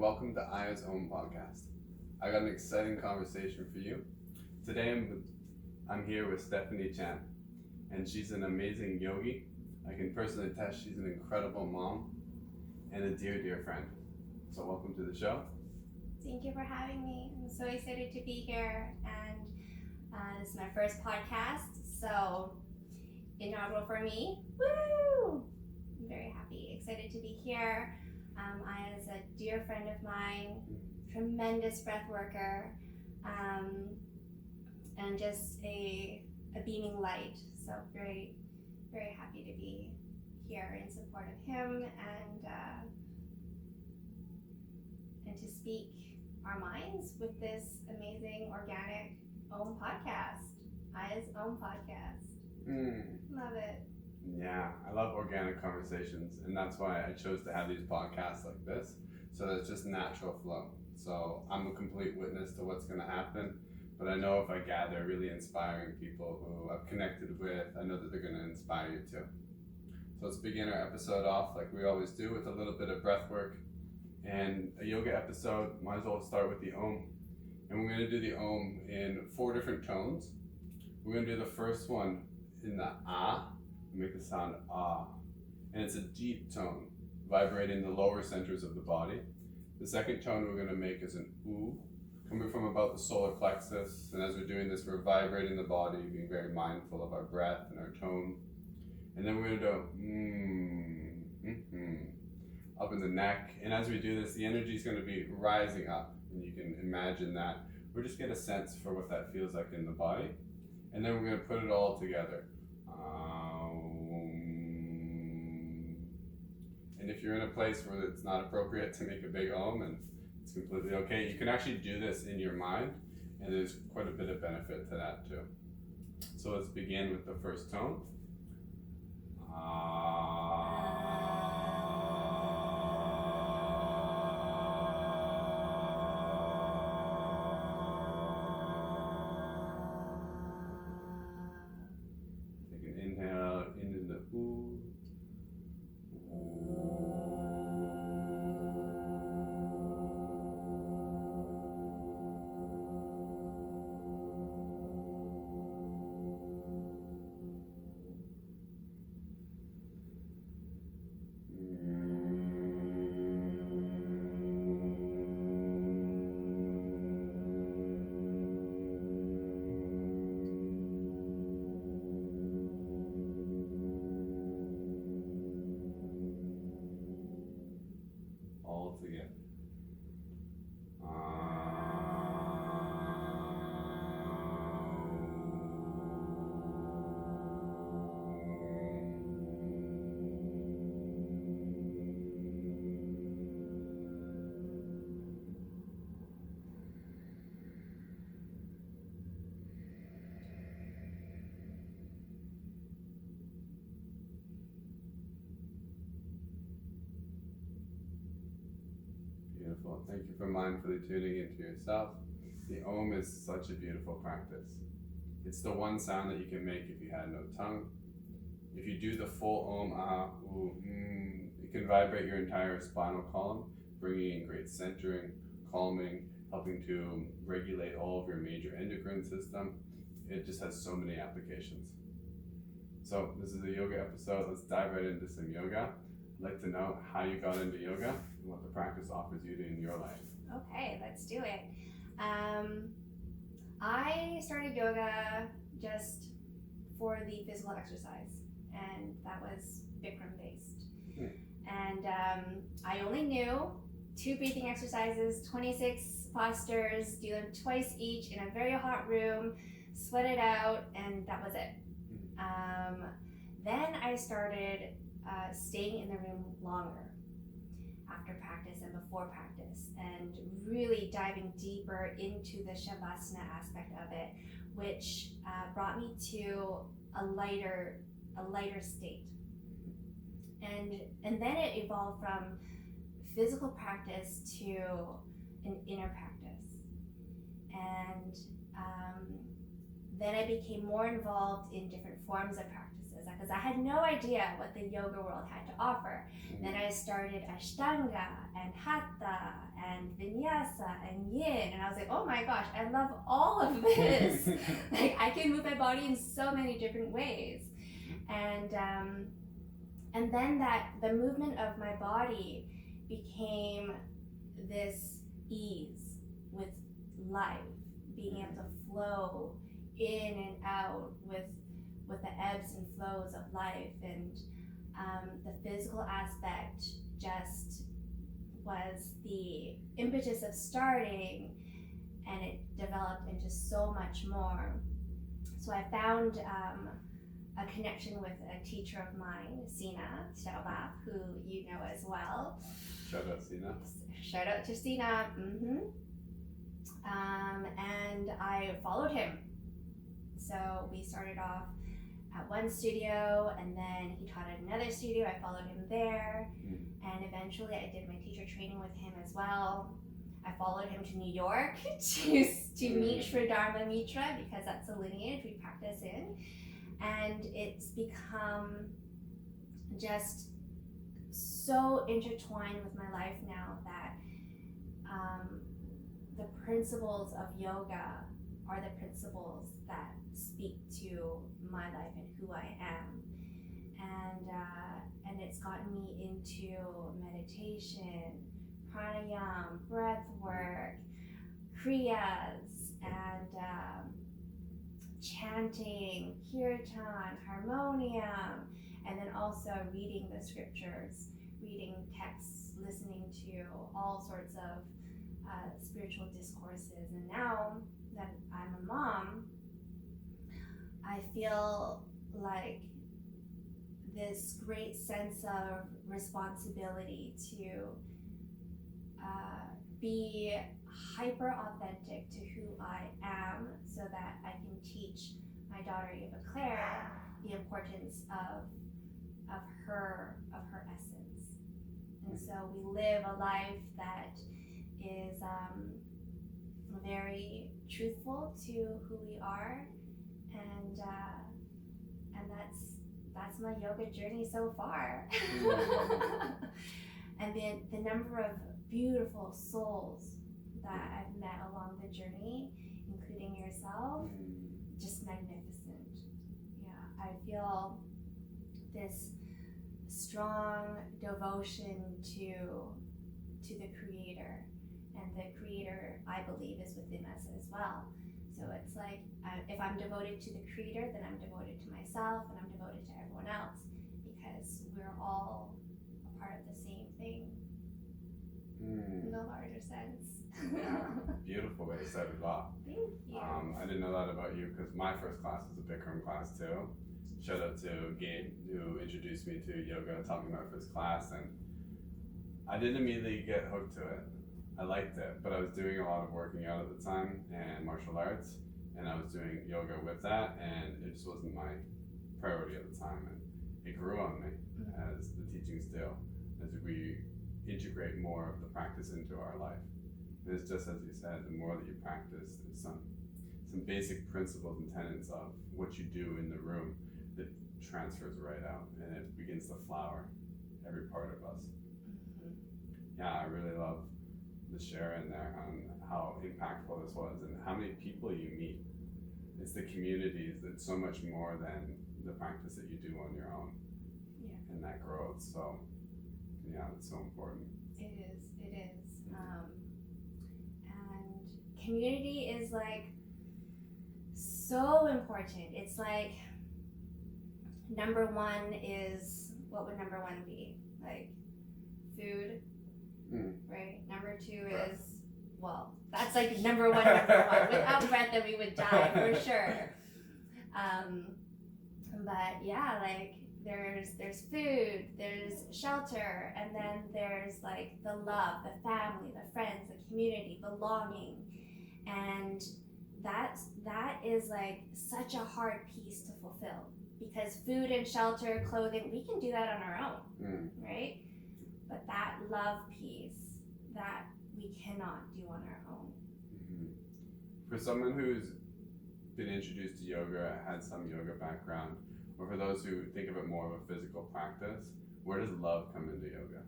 welcome to Aya's Own podcast. I got an exciting conversation for you. Today I'm here with Stephanie Chan, and she's an amazing yogi. I can personally attest she's an incredible mom and a dear, dear friend. So welcome to the show. Thank you for having me. I'm so excited to be here, and this is my first podcast, so inaugural for me. Woo! I'm very happy, excited to be here. Aya is a dear friend of mine, tremendous breath worker, and just a beaming light. So very, very happy to be here in support of him and to speak our minds with this amazing organic Om podcast, Aya's Om podcast. Love it. Yeah, I love organic conversations, and that's why I chose to have these podcasts like this, so that it's just natural flow. So I'm a complete witness to what's going to happen, but I know if I gather really inspiring people who I've connected with, I know that they're going to inspire you too. So let's begin our episode off like we always do with a little bit of breath work. And a yoga episode, might as well start with the Om. And we're going to do the Om in 4 different tones. We're going to do the first one in the Ah, make the sound Ah. And it's a deep tone, vibrating the lower centers of the body. The second tone we're going to make is an Oo, coming from about the solar plexus. And as we're doing this, we're vibrating the body, being very mindful of our breath and our tone. And then we're going to do up in the neck, and as we do this, the energy is going to be rising up, and you can imagine that, or just get a sense for what that feels like in the body, and then we're going to put it all together. And if you're in a place where it's not appropriate to make a big Om, and it's completely okay, you can actually do this in your mind, and there's quite a bit of benefit to that too. So let's begin with the first tone. All together. Beautiful. Thank you for mindfully tuning into yourself. The Om is such a beautiful practice. It's the one sound that you can make if you had no tongue. If you do the full Om, Ah, Oo, it can vibrate your entire spinal column, bringing in great centering, calming, helping to regulate all of your major endocrine system. It just has so many applications. So this is a yoga episode. Let's dive right into some yoga. I'd like to know how you got into yoga and what the practice offers you in your life. Okay, let's do it. I started yoga just for the physical exercise, and that was Bikram based. And I only knew 2 breathing exercises, 26 postures, do them twice each in a very hot room, sweat it out, and that was it. Then I started staying in the room longer after practice and before practice, and really diving deeper into the Shavasana aspect of it, which brought me to a lighter state. And then it evolved from physical practice to an inner practice. And then I became more involved in different forms of practices, because I had no idea what the yoga world had to offer. Then I started Ashtanga and Hatha and vinyasa and yin, and I was like, oh my gosh, I love all of this. Like I can move my body in so many different ways, and then that the movement of my body became this ease with life, being able to flow in and out with the ebbs and flows of life, and the physical aspect just was the impetus of starting, and it developed into so much more. So I found a connection with a teacher of mine, Sina Staubach, who you know as well. Shout out Sina. Shout out to Sina. And I followed him. So we started off at one studio, and then he taught at another studio. I followed him there, and eventually I did my teacher training with him as well. I followed him to New York to meet Sri Dharma Mitra, because that's a lineage we practice in, and it's become just so intertwined with my life now that the principles of yoga are the principles that speak to my life and who I am, and it's gotten me into meditation, pranayama, breath work, kriyas, and chanting, kirtan, harmonium, and then also reading the scriptures, reading texts, listening to all sorts of spiritual discourses. And now that I'm a mom, I feel like this great sense of responsibility to be hyper authentic to who I am, so that I can teach my daughter Eva Claire the importance of her essence. And so we live a life that is very truthful to who we are, and that's my yoga journey so far. And the number of beautiful souls that I've met along the journey, including yourself, just magnificent. Yeah, I feel this strong devotion to the Creator, and the Creator, I believe, is within us as well. So it's like, if I'm devoted to the Creator, then I'm devoted to myself, and I'm devoted to everyone else, because we're all a part of the same thing. In the larger sense. Yeah, beautiful way to set it off. Thank you. I didn't know that about you, because my first class was a Bikram class too. Shout out to Gabe, who introduced me to yoga, taught me my first class, and I didn't immediately get hooked to it. I liked it, but I was doing a lot of working out at the time and martial arts, and I was doing yoga with that, and it just wasn't my priority at the time, and it grew on me, as the teachings do, as we integrate more of the practice into our life. And it's just as you said, the more that you practice, there's some basic principles and tenets of what you do in the room that transfers right out, and it begins to flower every part of us. Yeah, I really love the share in there on how impactful this was, and how many people you meet. It's the communities that's so much more than the practice that you do on your own. Yeah. And that growth. So yeah, it's so important. It is. And community is like so important. It's like number one is, what would number one be? Like food, right? Number two is, well, that's like number one. Without breath, then we would die for sure. But yeah, like there's food, there's shelter, and then there's like the love, the family, the friends, the community, belonging, and that is like such a hard piece to fulfill, because food and shelter, clothing, we can do that on our own, right? But that love piece, that we cannot do on our own. For someone who's been introduced to yoga, had some yoga background, or for those who think of it more of a physical practice, where does love come into yoga?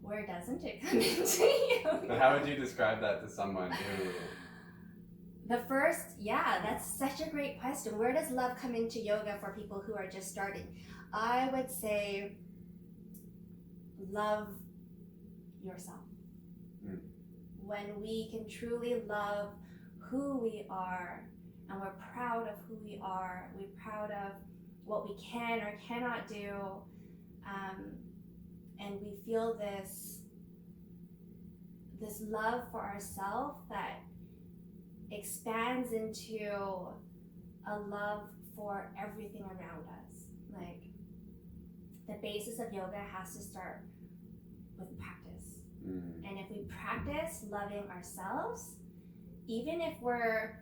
where doesn't it come into yoga? But how would you describe that to someone who... That's such a great question. Where does love come into yoga for people who are just starting? I would say love yourself. When we can truly love who we are, and we're proud of who we are, we're proud of what we can or cannot do, and we feel this love for ourselves that expands into a love for everything around us. Like, the basis of yoga has to start with practice. And if we practice loving ourselves, even if we're,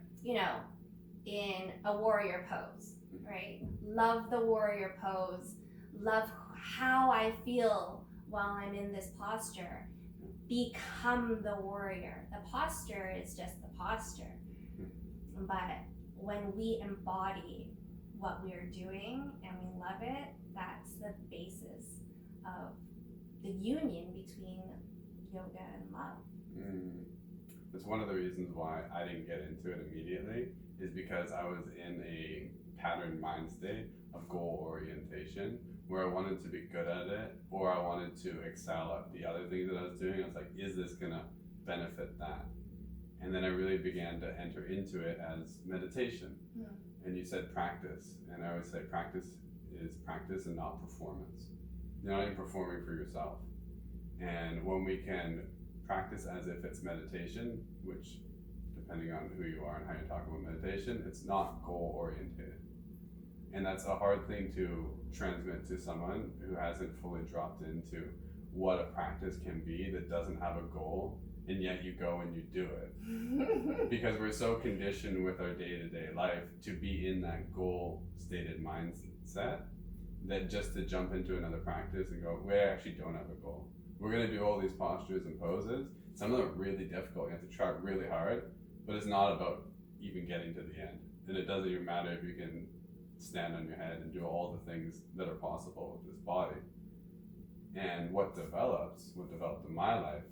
in a warrior pose, right? Love the warrior pose, love how I feel while I'm in this posture. Become the warrior. The posture is just the posture. But when we embody what we're doing and we love it, that's the basis of the union between yoga and love. That's one of the reasons why I didn't get into it immediately, is because I was in a patterned mind state of goal orientation where I wanted to be good at it, or I wanted to excel at the other things that I was doing. I was like, is this gonna benefit that? And then I really began to enter into it as meditation. And you said practice, and I always say practice is practice and not performance. You're not even performing for yourself. And when we can practice as if it's meditation, which, depending on who you are and how you talk about meditation, it's not goal oriented. And that's a hard thing to transmit to someone who hasn't fully dropped into what a practice can be that doesn't have a goal, and yet you go and you do it. Because we're so conditioned with our day-to-day life to be in that goal-stated mindset that just to jump into another practice and go, we actually don't have a goal. We're gonna do all these postures and poses. Some of them are really difficult. You have to try really hard, but it's not about even getting to the end. And it doesn't even matter if you can stand on your head and do all the things that are possible with this body. And what developed in my life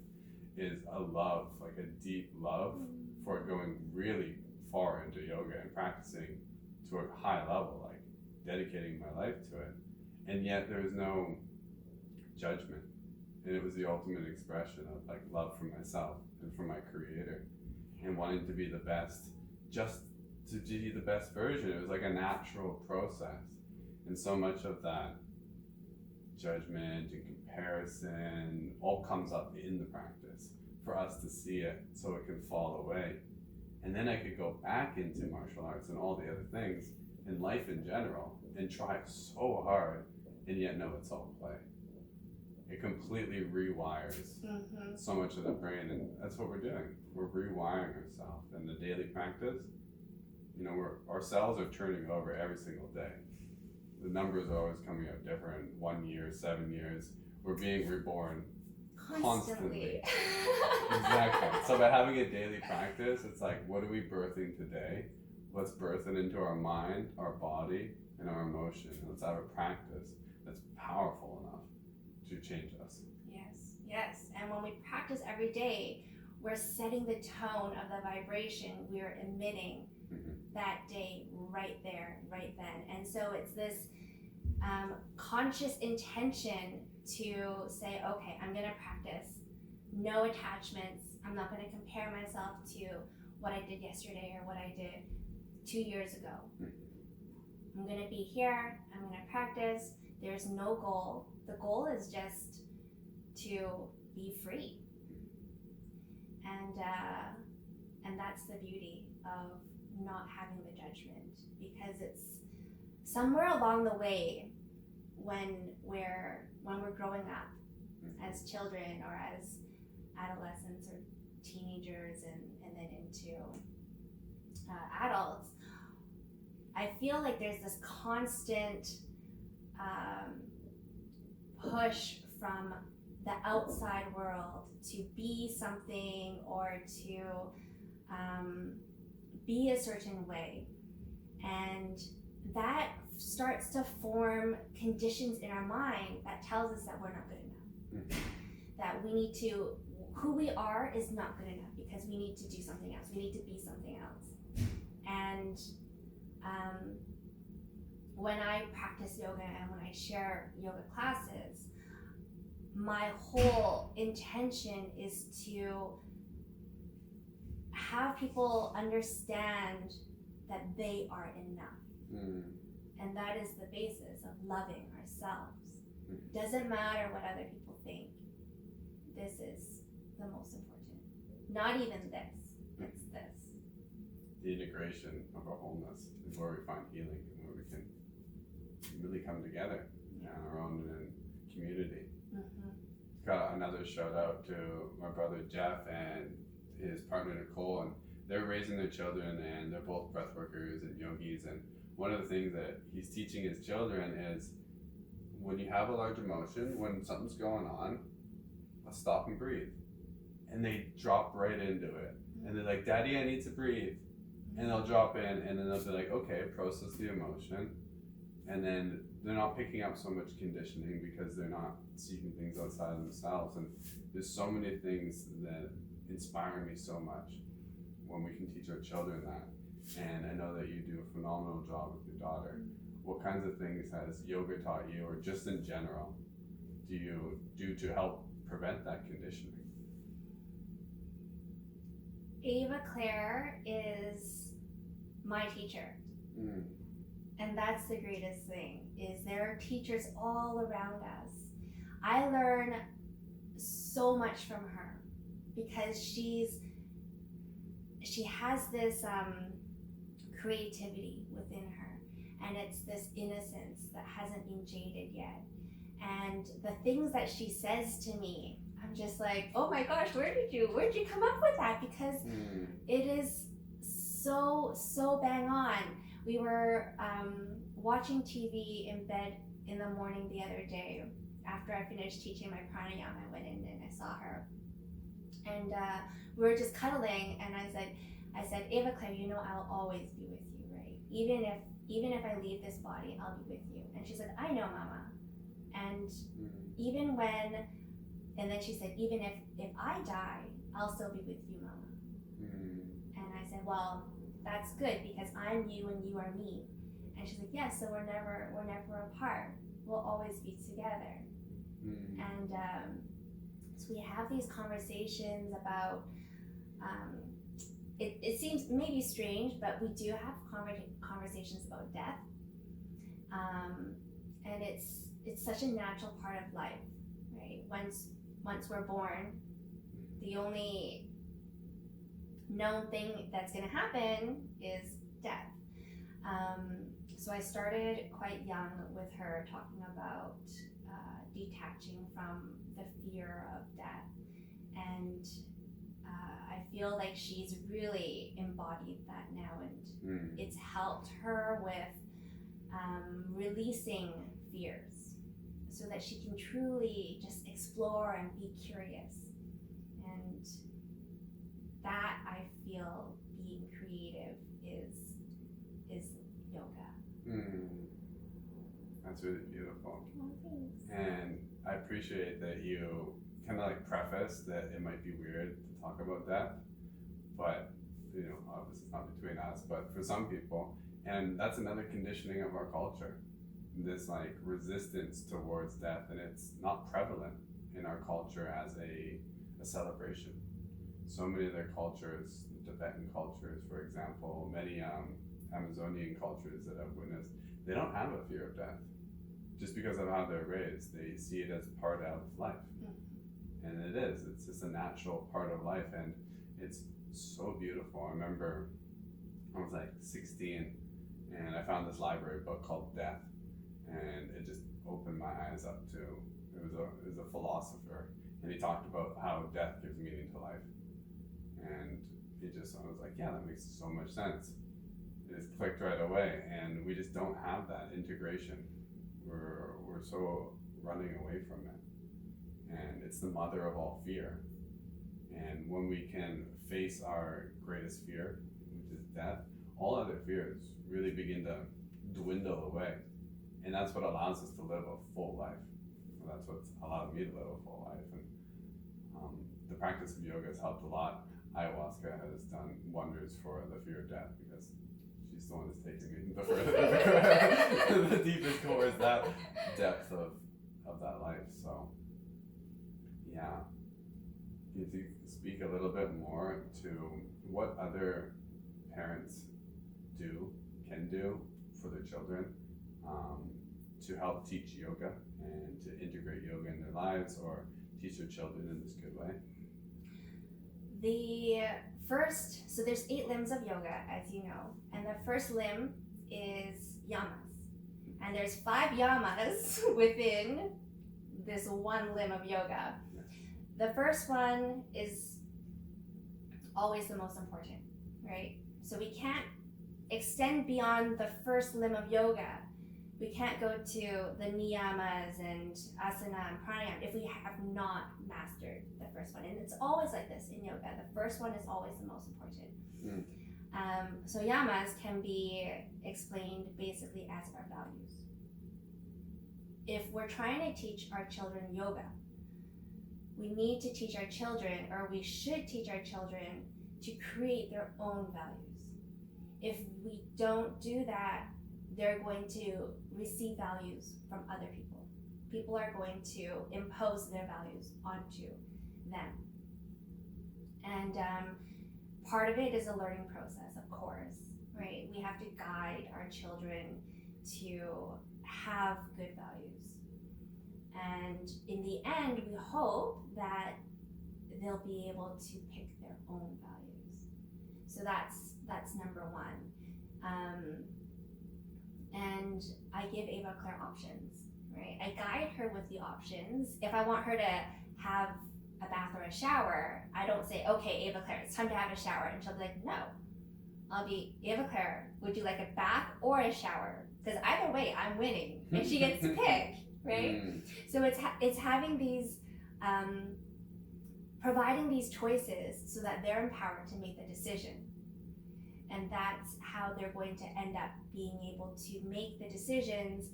is a love, like a deep love for going really far into yoga and practicing to a high level, like dedicating my life to it. And yet there was no judgment. And it was the ultimate expression of like love for myself and for my creator, and wanting to be the best, just to be the best version. It was like a natural process. And so much of that judgment and comparison all comes up in the practice for us to see it so it can fall away. And then I could go back into martial arts and all the other things in life in general and try so hard and yet know it's all play. It completely rewires so much of the brain, and that's what we're doing. We're rewiring ourselves in the daily practice. Our cells are turning over every single day. The numbers are always coming out different. 1 year, 7 years. We're being reborn constantly. Exactly. So by having a daily practice, it's like, what are we birthing today? Let's birth it into our mind, our body, and our emotion. And let's have a practice that's powerful enough to change us. Yes. And when we practice every day, we're setting the tone of the vibration we're emitting that day, right there, right then. And so it's this conscious intention to say, okay, I'm gonna practice no attachments. I'm not gonna compare myself to what I did yesterday or what I did 2 years ago. I'm gonna be here, I'm gonna practice. There's no goal. The goal is just to be free. And that's the beauty of not having the judgment, because it's somewhere along the way when we're growing up as children or as adolescents or teenagers and then into adults, I feel like there's this constant push from the outside world to be something or to be a certain way, and that starts to form conditions in our mind that tells us that we're not good enough, that who we are is not good enough because we need to do something else. We need to be something else. And when I practice yoga and when I share yoga classes, my whole intention is to have people understand that they are enough. And that is the basis of loving ourselves. Doesn't matter what other people think. This is the most important. Not even this, it's this. The integration of our wholeness is where we find healing and where we can really come together in our own community. Got another shout out to my brother Jeff and his partner Nicole, and they're raising their children, and they're both breath workers and yogis. And one of the things that he's teaching his children is when you have a large emotion, when something's going on, let's stop and breathe. And they drop right into it. And they're like, Daddy, I need to breathe. And they'll drop in, and then they'll be like, okay, process the emotion. And then they're not picking up so much conditioning because they're not seeking things outside of themselves. And there's so many things that inspire me so much when we can teach our children that. And I know that you do a phenomenal job with your daughter. What kinds of things has yoga taught you, or just in general, do you do to help prevent that conditioning? Ava Claire is my teacher. And that's the greatest thing, is there are teachers all around us. I learn so much from her because she has this creativity within her, and it's this innocence that hasn't been jaded yet. And the things that she says to me, I'm just like, oh my gosh, where'd you come up with that? Because it is so bang on. We were watching TV in bed in the morning the other day. After I finished teaching my pranayama, I went in and I saw her. And we were just cuddling, and I said, Ava Claire, you know I'll always be with you, right? Even if I leave this body, I'll be with you. And she said, I know, Mama. And and then she said, even if I die, I'll still be with you, Mama. And I said, well, that's good because I'm you and you are me. And she's like, yes, so we're never apart. We'll always be together. And so we have these conversations about, it seems maybe strange, but we do have conversations about death. And it's such a natural part of life, right? Once we're born, the only known thing that's going to happen is death. So I started quite young with her talking about detaching from the fear of death, and I feel like she's really embodied that now, and it's helped her with releasing fears so that she can truly just explore and be curious. And that, I feel, being creative is yoga. That's really beautiful. Oh, thanks. And I appreciate that you kind of like preface that it might be weird to talk about death, but obviously it's not between us, but for some people, and that's another conditioning of our culture, this like resistance towards death, and it's not prevalent in our culture as a celebration. So many of their cultures, Tibetan cultures, for example, many Amazonian cultures that I've witnessed, they don't have a fear of death. Just because of how they're raised, they see it as part of life. And it is, it's just a natural part of life, and it's so beautiful. I remember I was like 16, and I found this library book called Death, and it just opened my eyes up to, it was a philosopher, and he talked about how death gives meaning to life. And I was like, yeah, that makes so much sense. It just clicked right away, and we just don't have that integration. We're so running away from it, and it's the mother of all fear. And when we can face our greatest fear, which is death, all other fears really begin to dwindle away, and that's what allows us to live a full life. Well, that's what's allowed me to live a full life, and The practice of yoga has helped a lot. Ayahuasca has done wonders for the fear of death because she's the one that's taking me the further, the deepest towards that depth of that life. So, yeah. Can you speak a little bit more to what other parents can do for their children to help teach yoga and to integrate yoga in their lives or teach their children in this good way? So there's 8 limbs of yoga, as you know, and the first limb is yamas. And there's 5 yamas within this one limb of yoga. The first one is always the most important, right? So we can't extend beyond the first limb of yoga. We can't go to the niyamas and asana and pranayama if we have not mastered the first one. And it's always like this in yoga. The first one is always the most important. So yamas can be explained basically as our values. If we're trying to teach our children yoga, we need to teach our children, or we should teach our children, to create their own values. If we don't do that, they're going to receive values from other people. People are going to impose their values onto them. And part of it is a learning process, of course, right? We have to guide our children to have good values. And in the end, we hope that they'll be able to pick their own values. So that's number one. And I give Ava Claire options, right? I guide her with the options. If I want her to have a bath or a shower, I don't say, okay, Ava Claire, it's time to have a shower. And she'll be like, no. I'll be, Ava Claire, would you like a bath or a shower? Because either way, I'm winning. And she gets to pick, right? So it's having these, providing these choices so that they're empowered to make the decision. And that's how they're going to end up being able to make the decisions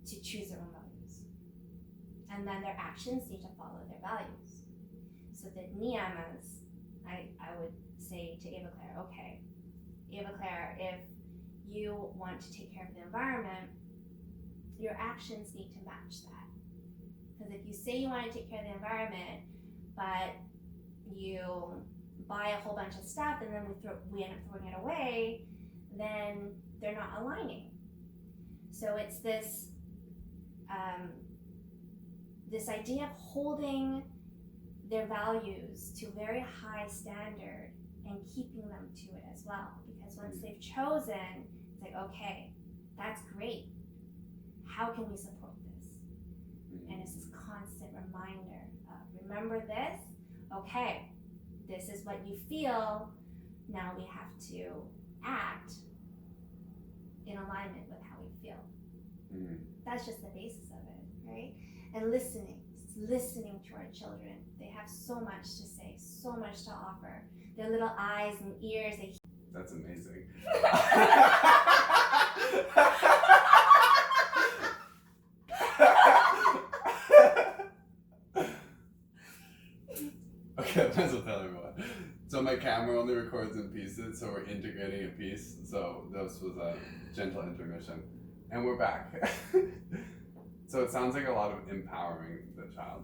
to choose their own values. And then their actions need to follow their values. So the niyamas, I would say to Ava Claire, okay, Ava Claire, if you want to take care of the environment, your actions need to match that. Because if you say you want to take care of the environment, but you buy a whole bunch of stuff and then we end up throwing it away, then they're not aligning. So it's this this idea of holding their values to a very high standard and keeping them to it as well. Because once they've chosen, it's like, okay, that's great. How can we support this? And it's this constant reminder of, remember this? Okay, this is what you feel. Now we have to act in alignment with how we feel. That's just the basis of it, right? And listening to our children. They have so much to say, so much to offer. Their little eyes and ears, they That's amazing. Okay, I might as well tell everyone. So my camera only records in pieces, so we're integrating a piece. So this was a gentle intermission. And we're back. So it sounds like a lot of empowering the child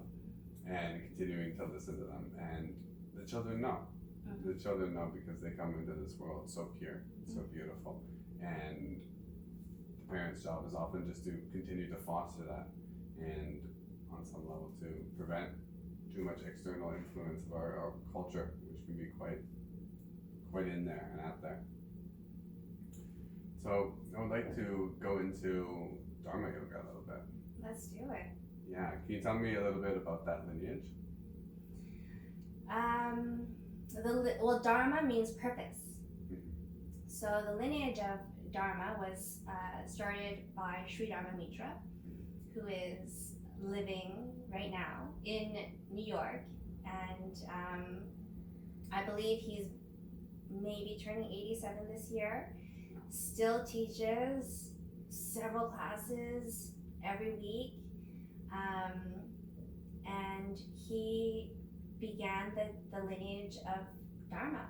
and continuing to listen to them. And the children know. The children know because they come into this world so pure, so beautiful. And the parent's job is often just to continue to foster that and on some level to prevent too much external influence of our culture, which can be quite in there and out there. So I would like to go into Dharma Yoga a little bit. Let's do it. Yeah, can you tell me a little bit about that lineage? Well, Dharma means purpose. So the lineage of Dharma was started by Sri Dharma Mitra, who is living right now in New York, and I believe he's maybe turning 87 this year. Still teaches several classes every week, and he began the lineage of Dharma.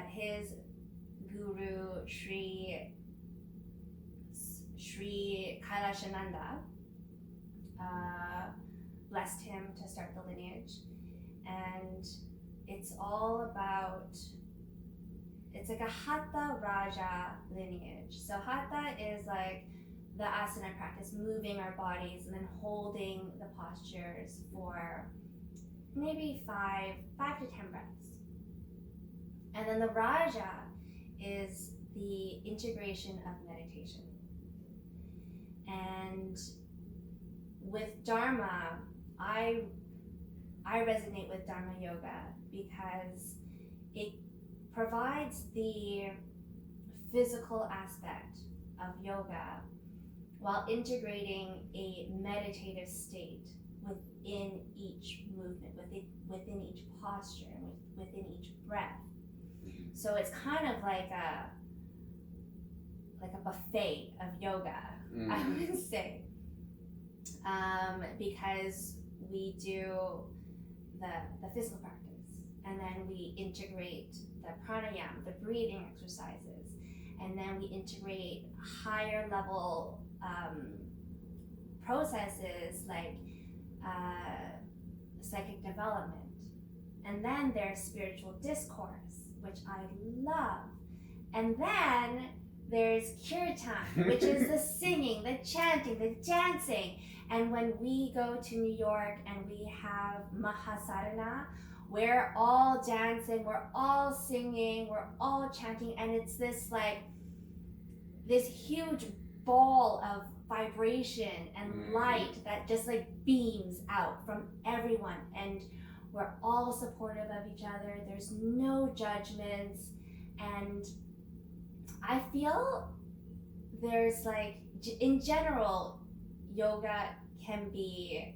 His guru, Sri Kailashananda, blessed him to start the lineage. And it's all about, it's like a Hatha Raja lineage. So Hatha is like the asana practice, moving our bodies and then holding the postures for maybe 5 to 10 breaths. And then the Raja is the integration of meditation. And with Dharma, I resonate with Dharma Yoga because it provides the physical aspect of yoga while integrating a meditative state within each movement, within each posture, and within each breath. So it's kind of like a buffet of yoga, I would say, because we do the physical practice, and then we integrate the pranayama, the breathing exercises, and then we integrate higher level processes like psychic development. And then there's spiritual discourse, which I love. And then there's kirtan, which is the singing, the chanting, the dancing. And when we go to New York and we have Mahasarana, we're all dancing, we're all singing, we're all chanting, and it's this huge ball of vibration and light that just beams out from everyone, and we're all supportive of each other. There's no judgments, and I feel there's in general, yoga can be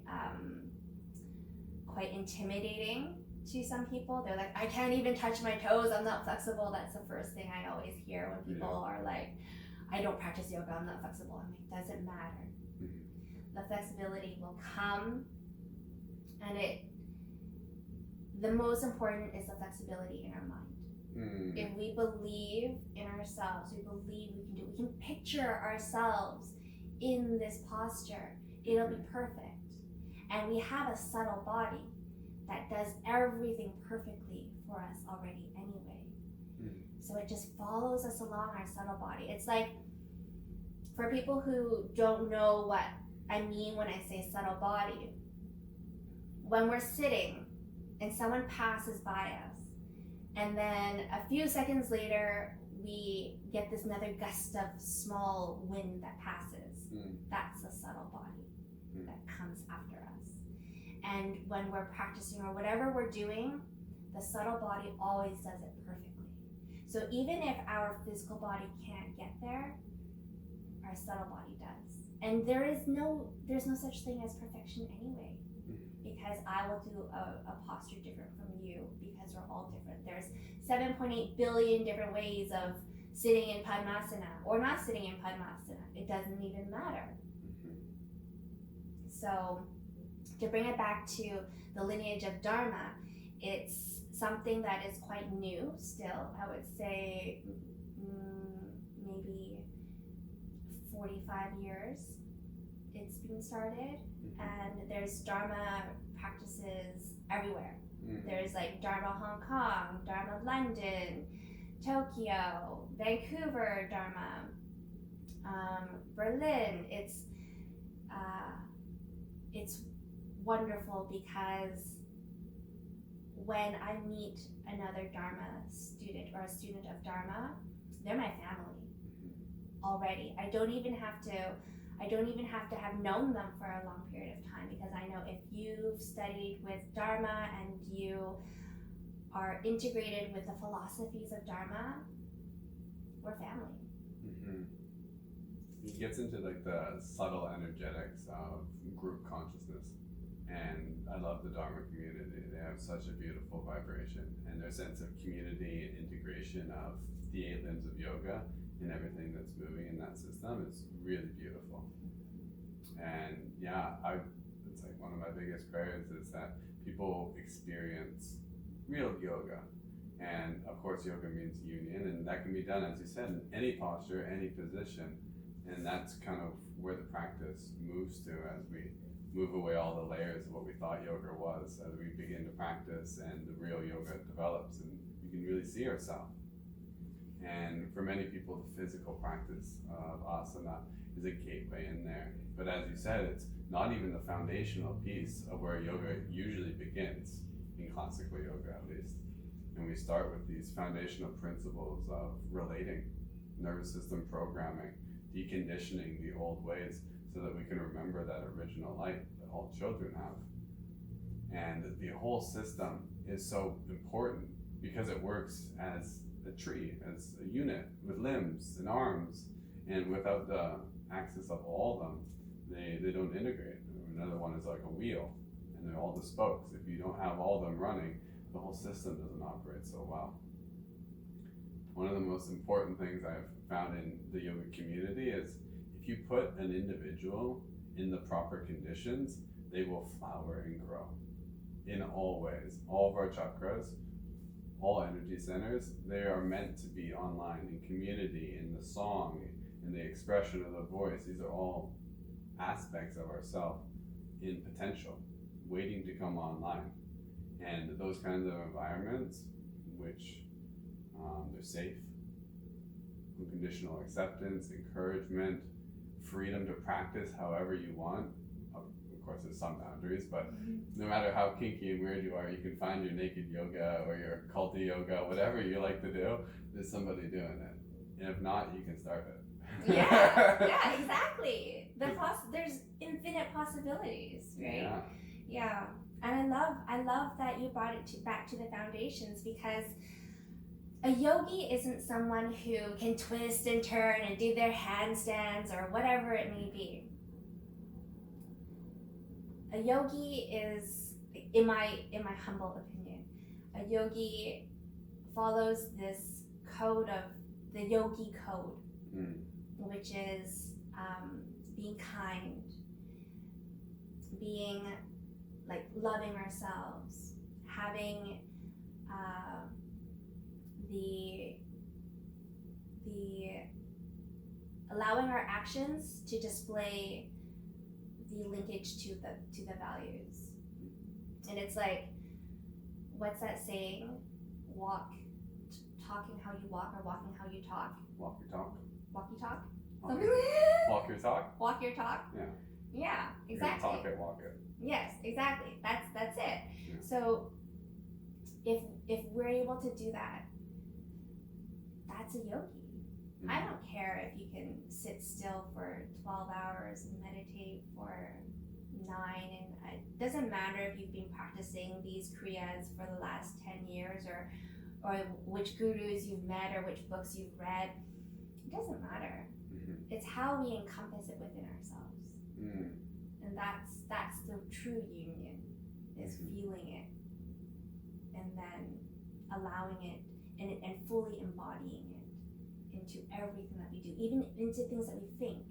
quite intimidating to some people. They're like, I can't even touch my toes, I'm not flexible. That's the first thing I always hear when people are like, I don't practice yoga, I'm not flexible. I'm like, doesn't matter. The flexibility will come, and the most important is the flexibility in our mind. If we believe in ourselves, we believe we can picture ourselves in this posture, it'll be perfect. And we have a subtle body that does everything perfectly for us already anyway. So it just follows us along, our subtle body. It's like, for people who don't know what I mean when I say subtle body, when we're sitting and someone passes by us, and then a few seconds later, we get this another gust of small wind that passes. That's a subtle body that comes after us. And when we're practicing or whatever we're doing, the subtle body always does it perfectly. So even if our physical body can't get there, our subtle body does. And there's no such thing as perfection anyway, because I will do a posture different from you, because we're all different. There's 7.8 billion different ways of sitting in Padmasana or not sitting in Padmasana. It doesn't even matter. So to bring it back to the lineage of Dharma, it's something that is quite new still. I would say maybe 45 years it's been started, and there's Dharma practices everywhere. There's Dharma Hong Kong, Dharma London, Tokyo, Vancouver Dharma, Berlin. It's wonderful because when I meet another Dharma student or a student of Dharma, they're my family already. I don't even have to have known them for a long period of time, because I know if you've studied with Dharma and you are integrated with the philosophies of Dharma, we're family. It gets into the subtle energetics of group consciousness, and I love the Dharma community. They have such a beautiful vibration, and their sense of community and integration of the 8 limbs of yoga and everything that's moving in that system is really beautiful. And it's one of my biggest prayers is that people experience real yoga. And of course, yoga means union, and that can be done, as you said, in any posture, any position. And that's kind of where the practice moves to as we move away all the layers of what we thought yoga was, as we begin to practice and the real yoga develops and we can really see ourselves. And for many people, the physical practice of asana is a gateway in there. But as you said, it's not even the foundational piece of where yoga usually begins, in classical yoga at least. And we start with these foundational principles of relating, nervous system programming, deconditioning the old ways so that we can remember that original light that all children have. And the whole system is so important because it works as a tree, as a unit with limbs and arms, and without the axis of all of them, they don't integrate. Another one is like a wheel, and they're all the spokes. If you don't have all of them running, the whole system doesn't operate so well. One of the most important things I've found in the yoga community is if you put an individual in the proper conditions, they will flower and grow in all ways. All of our chakras, all energy centers, they are meant to be online in community, in the song, in the expression of the voice. These are all aspects of ourself in potential, waiting to come online. And those kinds of environments, which they're safe, unconditional acceptance, encouragement, freedom to practice however you want. Of course, there's some boundaries, but no matter how kinky and weird you are, you can find your naked yoga or your culty yoga, whatever you like to do, there's somebody doing it. And if not, you can start it. Yeah, exactly. There's infinite possibilities, right? Yeah. And I love that you brought it back to the foundations, because a yogi isn't someone who can twist and turn and do their handstands or whatever it may be. A yogi is, in my humble opinion, a yogi follows this code of the yogi code, which is being kind, being like loving ourselves, having the allowing our actions to display the linkage to the values. And it's like, what's that saying? Talking how you walk, or walking how you talk. Walk your talk. Walk your talk. Walk your talk. Walk your talk. Yeah, exactly. Talk it, walk it. Yes, exactly. That's it. Yeah. So if we're able to do that, that's a yogi. I don't care if you can sit still for 12 hours and meditate for 9, and it doesn't matter if you've been practicing these kriyas for the last 10 years or which gurus you've met or which books you've read. It doesn't matter. It's how we encompass it within ourselves. And that's the true union, is feeling it and then allowing it and fully embodying it into everything that we do, even into things that we think.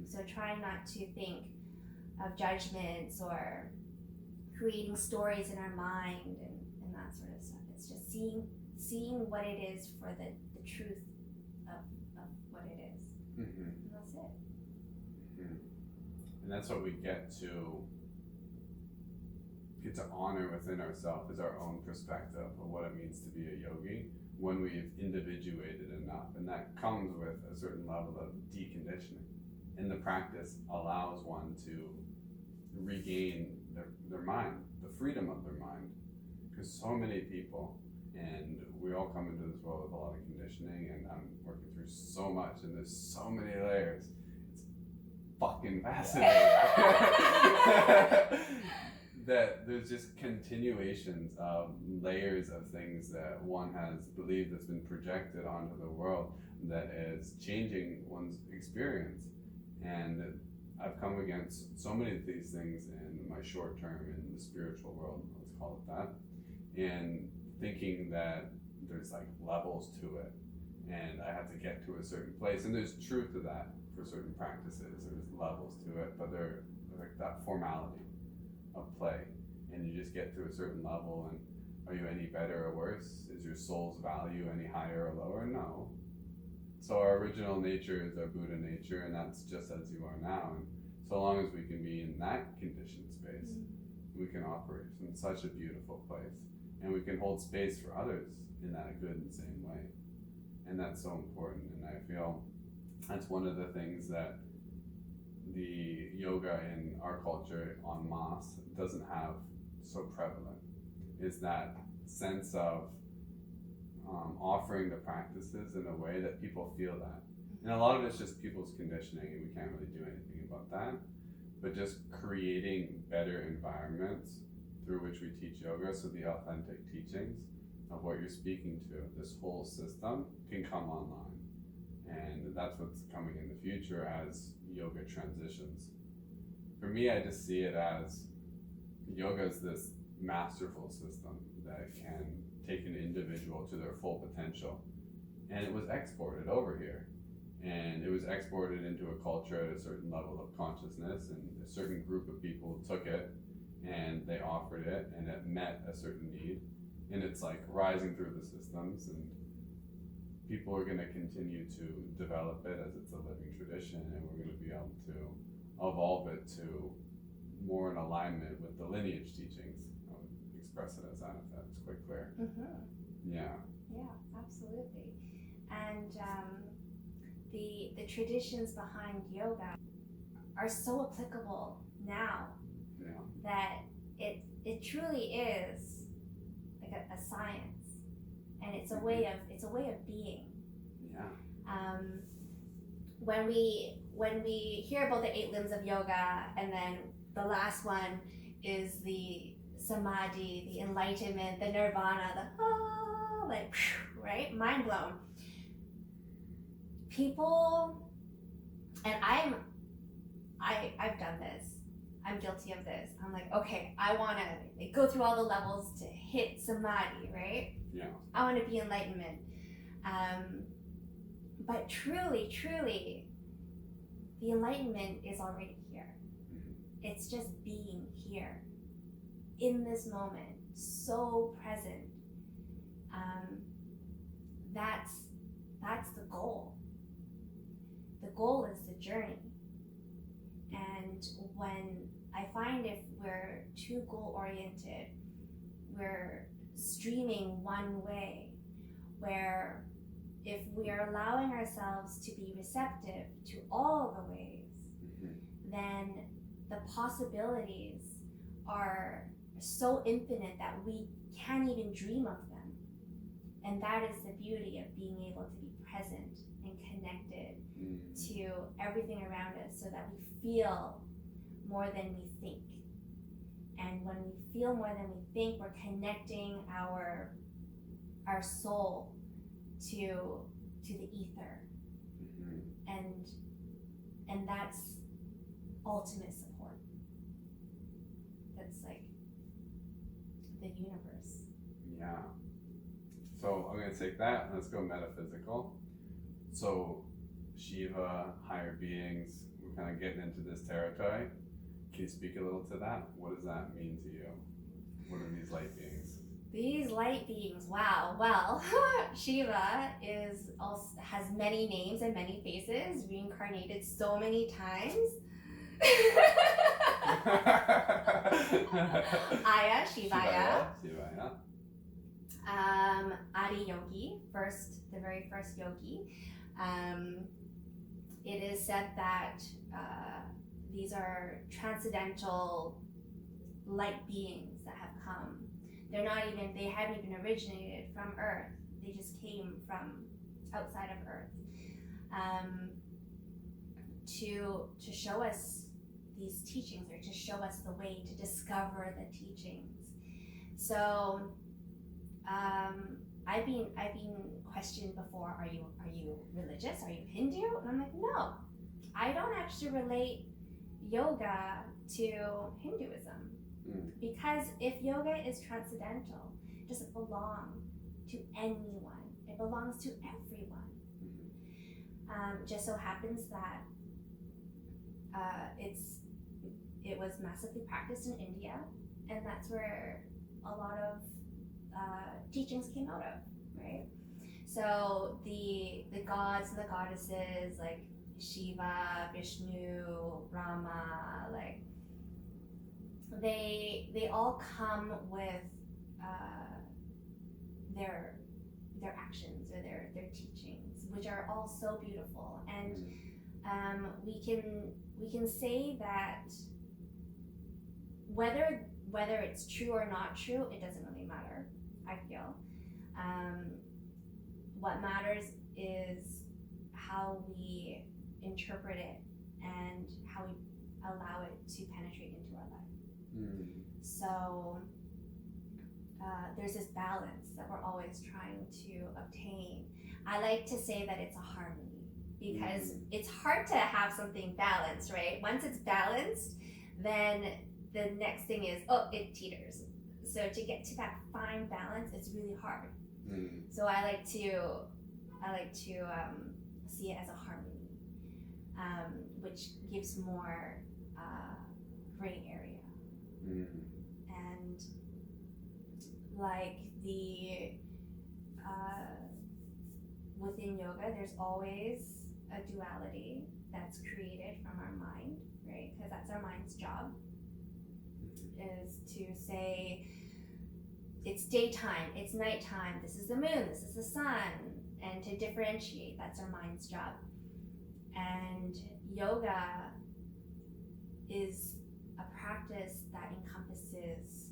So try not to think of judgments or creating stories in our mind and that sort of stuff. It's just seeing what it is for the truth of what it is. And that's it. And that's what we get to honor within ourselves, is our own perspective of what it means to be a yogi when we've individuated enough. And that comes with a certain level of deconditioning. And the practice allows one to regain their mind, the freedom of their mind. Because so many people, and we all come into this world with a lot of conditioning, and I'm working through so much, and there's so many layers. It's fucking fascinating. That there's just continuations of layers of things that one has believed that's been projected onto the world that is changing one's experience. And I've come against so many of these things in my short term in the spiritual world, let's call it that, and thinking that there's like levels to it, and I have to get to a certain place, and there's truth to that for certain practices. There's levels to it, but they're like that formality of play. and you just get to a certain level, and are you any better or worse? Is your soul's value any higher or lower? No. So our original nature is our Buddha nature, and that's just as you are now. And so long as we can be in that conditioned space, we can operate in such a beautiful place, and we can hold space for others in that good and same way. And that's so important. And I feel that's one of the things that the yoga in our culture en masse doesn't have so prevalent, is that sense of offering the practices in a way that people feel that. And a lot of it's just people's conditioning, and we can't really do anything about that. But just creating better environments through which we teach yoga, so the authentic teachings of what you're speaking to, this whole system can come online. And that's what's coming in the future as yoga transitions. For me, I just see it as yoga is this masterful system that can take an individual to their full potential. And it was exported over here. And it was exported into a culture at a certain level of consciousness, and a certain group of people took it and they offered it, and it met a certain need. And it's like rising through the systems, and people are going to continue to develop it as it's a living tradition, and we're going to be able to evolve it to more in alignment with the lineage teachings. I would express it as that, if that's quite clear. Yeah. Yeah, absolutely. And the traditions behind yoga are so applicable now that it truly is like a science, and it's a way of being. Yeah. When we hear about the 8 limbs of yoga, and then the last one is the samadhi, the enlightenment, the nirvana, the like, right, mind blown. People, and I've done this. I'm guilty of this. I'm like, okay, I want to go through all the levels to hit samadhi, right? Yeah. I want to be enlightenment. But truly, the enlightenment is already here. It's just being here in this moment, so present. That's the goal. The goal is the journey. And when I find if we're too goal-oriented, we're streaming one way, where if we are allowing ourselves to be receptive to all the ways, then the possibilities are so infinite that we can't even dream of them. And that is the beauty of being able to be present and connected to everything around us, so that we feel more than we think. And when we feel more than we think, we're connecting our soul to the ether. And that's ultimate support. That's like the universe. Yeah. So I'm going to take that and let's go metaphysical. So Shiva, higher beings, we're kind of getting into this territory. Can you speak a little to that? What does that mean to you? What are these light beings? These light beings, wow. Well, Shiva has many names and many faces, reincarnated so many times. Aya, Shivaya. Adi Yogi, the very first yogi. It is said that these are transcendental light beings that have come. They haven't even originated from Earth. They just came from outside of Earth to show us these teachings, or to show us the way to discover the teachings. So I've been questioned before, are you religious? Are you Hindu? And I'm like, no, I don't actually relate yoga to Hinduism. Because if yoga is transcendental, it doesn't belong to anyone. It belongs to everyone. Just so happens that it was massively practiced in India, and that's where a lot of teachings came out of, right? So the gods and the goddesses like Shiva, Vishnu, Rama, like they all come with their actions or their teachings, which are all so beautiful, and we can say that whether it's true or not true, it doesn't really matter, I feel. What matters is how we interpret it and how we allow it to penetrate into our life. So there's this balance that we're always trying to obtain. I like to say that it's a harmony, because it's hard to have something balanced, right? Once it's balanced, then the next thing is, it teeters. So to get to that fine balance, it's really hard. So I like to see it as a harmony, which gives more gray area. And like within yoga, there's always a duality that's created from our mind, right? Because that's our mind's job, is to say it's daytime, it's nighttime, this is the moon, this is the sun, and to differentiate, that's our mind's job. And yoga is a practice that encompasses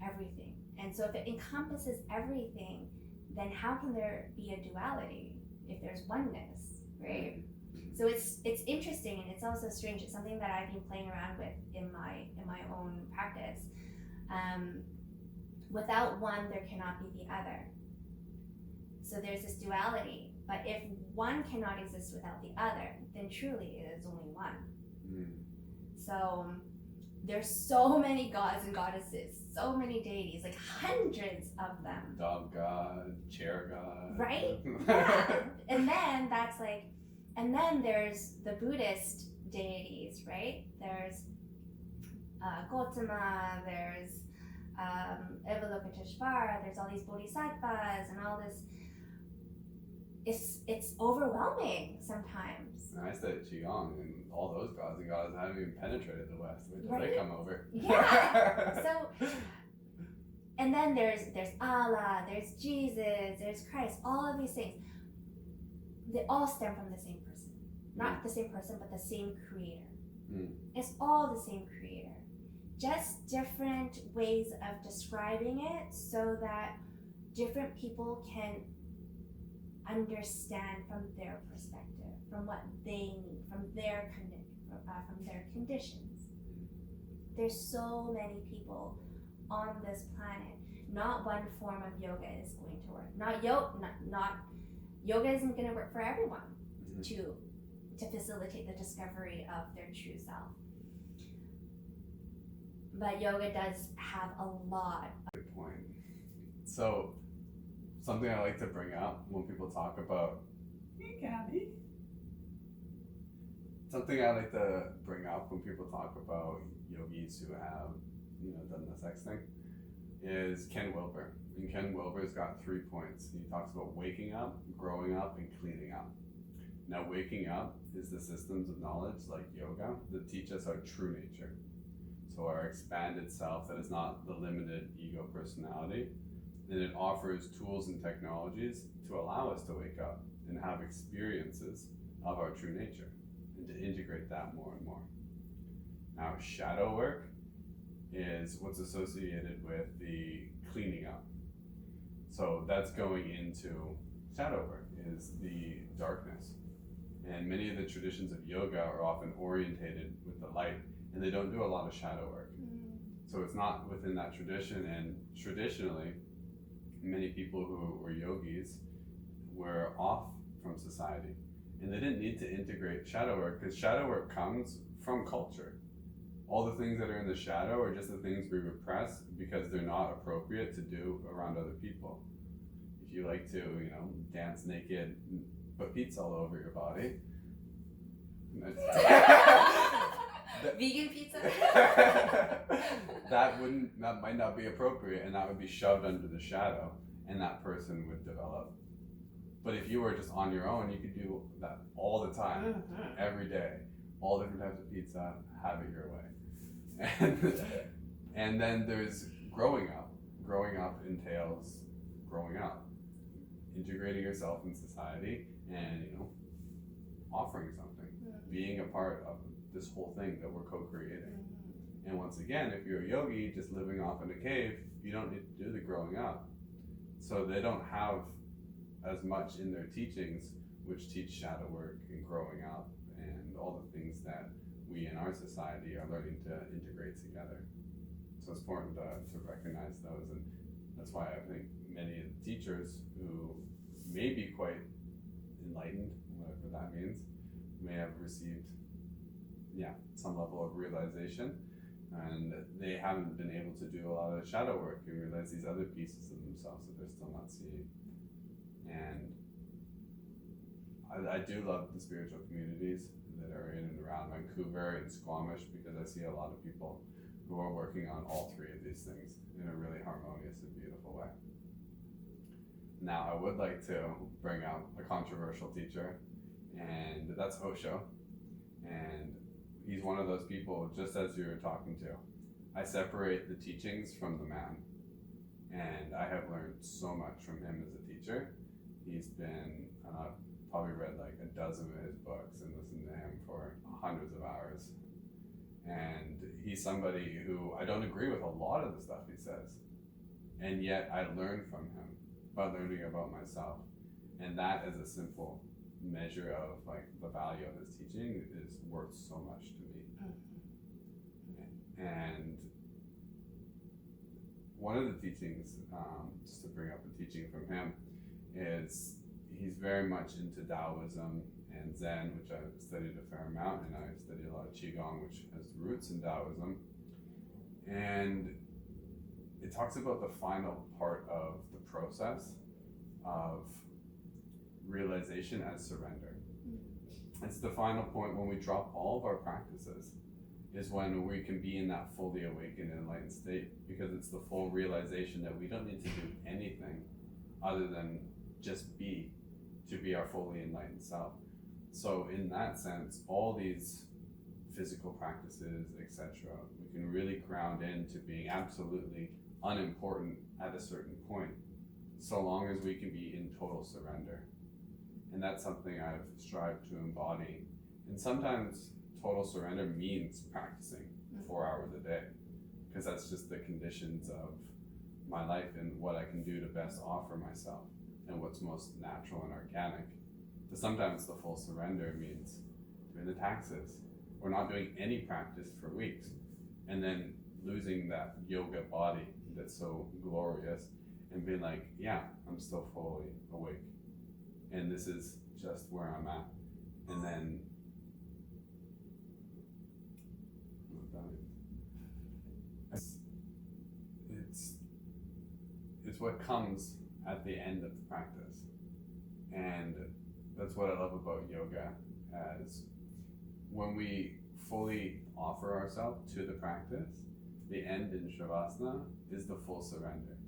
everything. And so if it encompasses everything, then how can there be a duality if there's oneness, right? So it's interesting, and it's also strange. It's something that I've been playing around with in my own practice. Without one, there cannot be the other. So there's this duality. But if one cannot exist without the other, then truly it is only one. So there's so many gods and goddesses, so many deities, like hundreds of them. Dog god, chair god. Right? Yeah. And then there's the Buddhist deities, right? There's Gautama, there's Avalokiteshvara, there's all these bodhisattvas and all this. It's overwhelming sometimes. And I studied Qigong, and all those gods and goddesses haven't even penetrated the West. Wait till Right? they come over. Yeah. So, and then there's Allah, there's Jesus, there's Christ. All of these things, they all stem from the same person. Not the same person, but the same creator. It's all the same creator. Just different ways of describing it so that different people can understand from their perspective, from what they need, from their conditions. There's so many people on this planet. Not one form of yoga is going to work. Not yoga isn't going to work for everyone to facilitate the discovery of their true self. But yoga does have a lot. Good point. So, something I like to bring up when people talk about something I like to bring up when people talk about yogis who have, done the sex thing, is Ken Wilber. And Ken Wilber's got 3 points. He talks about waking up, growing up, and cleaning up. Now, waking up is the systems of knowledge, like yoga, that teach us our true nature. So our expanded self that is not the limited ego personality. And it offers tools and technologies to allow us to wake up and have experiences of our true nature and to integrate that more and more. Now, shadow work is what's associated with the cleaning up. So that's going into shadow work, is the darkness. And many of the traditions of yoga are often orientated with the light, and they don't do a lot of shadow work. So it's not within that tradition, and traditionally, many people who were yogis were off from society, and they didn't need to integrate shadow work, because shadow work comes from culture. All the things that are in the shadow are just the things we repress because they're not appropriate to do around other people. If you like to, dance naked, put pizza all over your body. Vegan pizza? that might not be appropriate, and that would be shoved under the shadow, and that person would develop. But if you were just on your own, you could do that all the time, every day, all different types of pizza, have it your way. And then there's growing up. Growing up entails growing up, integrating yourself in society, and offering something, being a part of this whole thing that we're co-creating. And once again, if you're a yogi just living off in a cave, you don't need to do the growing up. So they don't have as much in their teachings which teach shadow work and growing up and all the things that we in our society are learning to integrate together. So it's important to recognize those, and that's why I think many of the teachers who may be quite enlightened, whatever that means, may have received some level of realization, and they haven't been able to do a lot of shadow work and realize these other pieces of themselves that they're still not seeing. And I do love the spiritual communities that are in and around Vancouver and Squamish, because I see a lot of people who are working on all three of these things in a really harmonious and beautiful way. Now, I would like to bring out a controversial teacher, and that's Osho. And he's one of those people, just as you were talking to. I separate the teachings from the man, and I have learned so much from him as a teacher. He's been, probably read like a dozen of his books and listened to him for hundreds of hours. And he's somebody who I don't agree with a lot of the stuff he says, and yet I learn from him by learning about myself. And that is a simple measure of like the value of his teaching is worth so much to me. And one of the teachings, just to bring up a teaching from him, is he's very much into Taoism and Zen, which I've studied a fair amount, and I've studied a lot of Qigong, which has roots in Taoism. And it talks about the final part of the process of realization as surrender. It's the final point when we drop all of our practices, is when we can be in that fully awakened and enlightened state, because it's the full realization that we don't need to do anything other than just be, to be our fully enlightened self. So in that sense, all these physical practices, etc., we can really ground into being absolutely unimportant at a certain point, so long as we can be in total surrender. And that's something I've strived to embody. And sometimes total surrender means practicing 4 hours a day, because that's just the conditions of my life and what I can do to best offer myself and what's most natural and organic. But sometimes the full surrender means doing the taxes or not doing any practice for weeks, and then losing that yoga body that's so glorious and being like, yeah, I'm still fully awake, and this is just where I'm at. And then it's what comes at the end of the practice. And that's what I love about yoga, as when we fully offer ourselves to the practice, the end in Shavasana is the full surrender.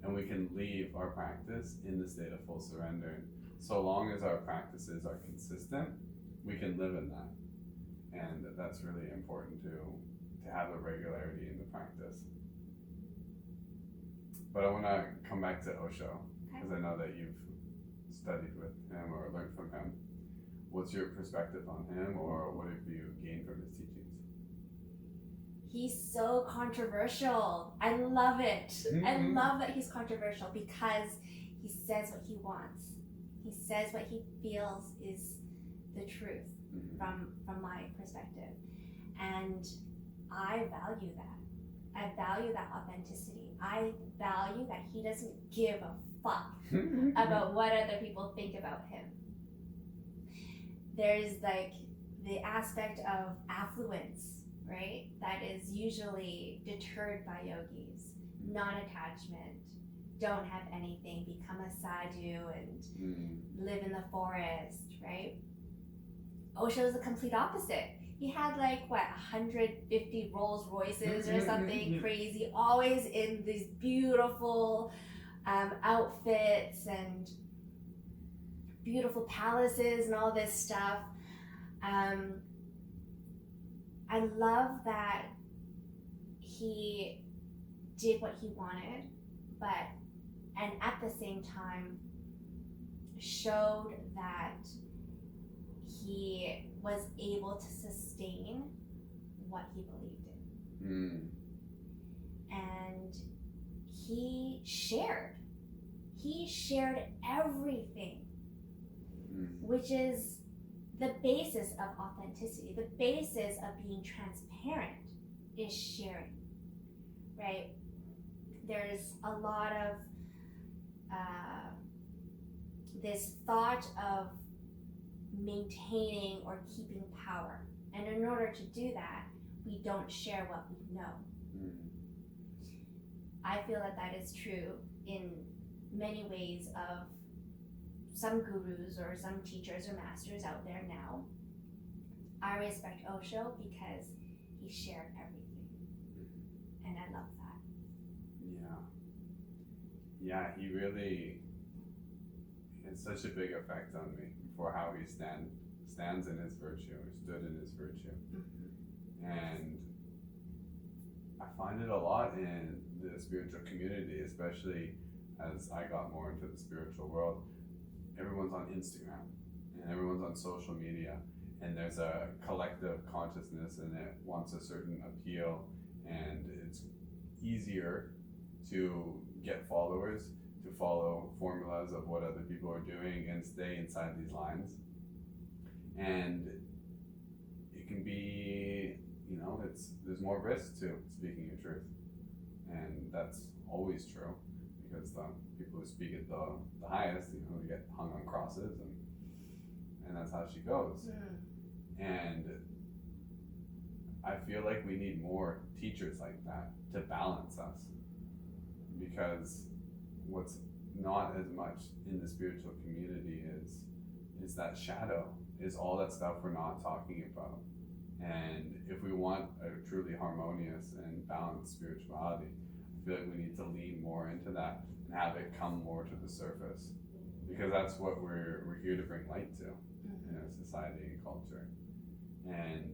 And we can leave our practice in the state of full surrender. So long as our practices are consistent, we can live in that. And that's really important to have a regularity in the practice. But I want to come back to Osho, because I know that you've studied with him or learned from him. What's your perspective on him, or what have you gained from his teachings? He's so controversial. I love it. I love that he's controversial, because he says what he wants. He says what he feels is the truth from my perspective. And I value that. I value that authenticity. I value that he doesn't give a fuck about what other people think about him. There's like the aspect of affluence, right? That is usually deterred by yogis. Non-attachment, don't have anything, become a sadhu and live in the forest, right? Osho is the complete opposite. he had like what 150 Rolls Royces or something crazy, always in these beautiful outfits and beautiful palaces and all this stuff. I love that he did what he wanted, and at the same time showed that he was able to sustain what he believed in. And he shared everything, which is the basis of authenticity. The basis of being transparent is sharing, right? There's a lot of this thought of maintaining or keeping power. And in order to do that, we don't share what we know. I feel that that is true in many ways of some gurus or some teachers or masters out there now. I respect Osho because he shared everything. And I love that. Yeah, he really had such a big effect on me for how he stands in his virtue, or stood in his virtue. And I find it a lot in the spiritual community, especially as I got more into the spiritual world. Everyone's on Instagram and everyone's on social media, and there's a collective consciousness and it wants a certain appeal, and it's easier to get followers, to follow formulas of what other people are doing and stay inside these lines. And it can be, there's more risk to speaking your truth. And that's always true, because the people who speak at the highest, they get hung on crosses, and that's how she goes. And I feel like we need more teachers like that to balance us, because what's not as much in the spiritual community is that shadow, is all that stuff we're not talking about. And if we want a truly harmonious and balanced spirituality, I feel like we need to lean more into that and have it come more to the surface, because that's what we're here to bring light to in our society and culture. And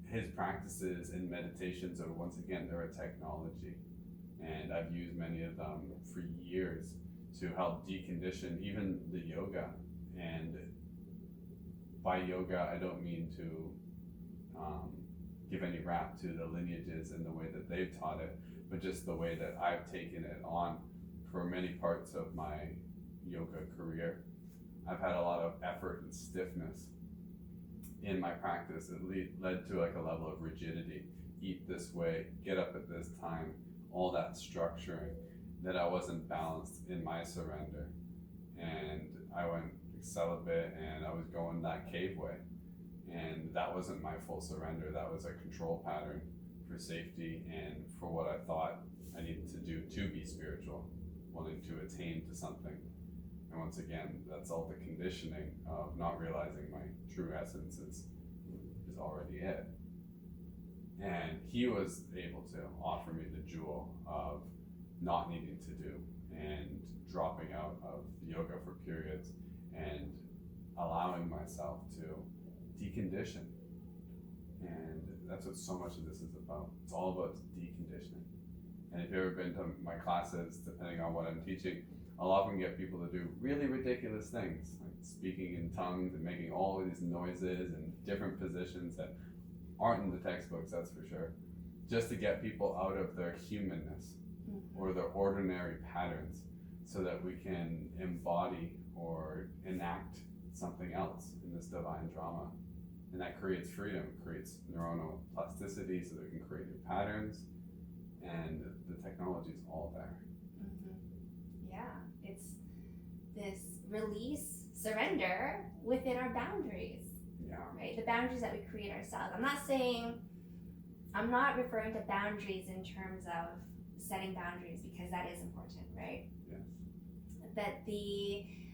his practices and meditations are, once again, they're a technology, and I've used many of them for years to help decondition even the yoga. And by yoga, I don't mean to give any rap to the lineages and the way that they've taught it, but just the way that I've taken it on for many parts of my yoga career. I've had a lot of effort and stiffness in my practice. It led to like a level of rigidity. Eat this way, get up at this time, all that structuring, that I wasn't balanced in my surrender. And I went celibate, and I was going that cave way. And that wasn't my full surrender. That was a control pattern for safety and for what I thought I needed to do to be spiritual, wanting to attain to something. And once again, that's all the conditioning of not realizing my true essence is already it. And he was able to offer me the jewel of not needing to do and dropping out of yoga for periods and allowing myself to decondition. And that's what so much of this is about. It's all about deconditioning. And if you've ever been to my classes, depending on what I'm teaching, I'll often get people to do really ridiculous things, like speaking in tongues and making all of these noises and different positions that aren't in the textbooks, that's for sure, just to get people out of their humanness or their ordinary patterns, so that we can embody or enact something else in this divine drama. And that creates freedom, creates neuronal plasticity, so that we can create new patterns, and the technology is all there. Yeah, it's this release, surrender within our boundaries. Yeah. Right? The boundaries that we create ourselves. I'm not referring to boundaries in terms of setting boundaries, because that is important, right? Yes. But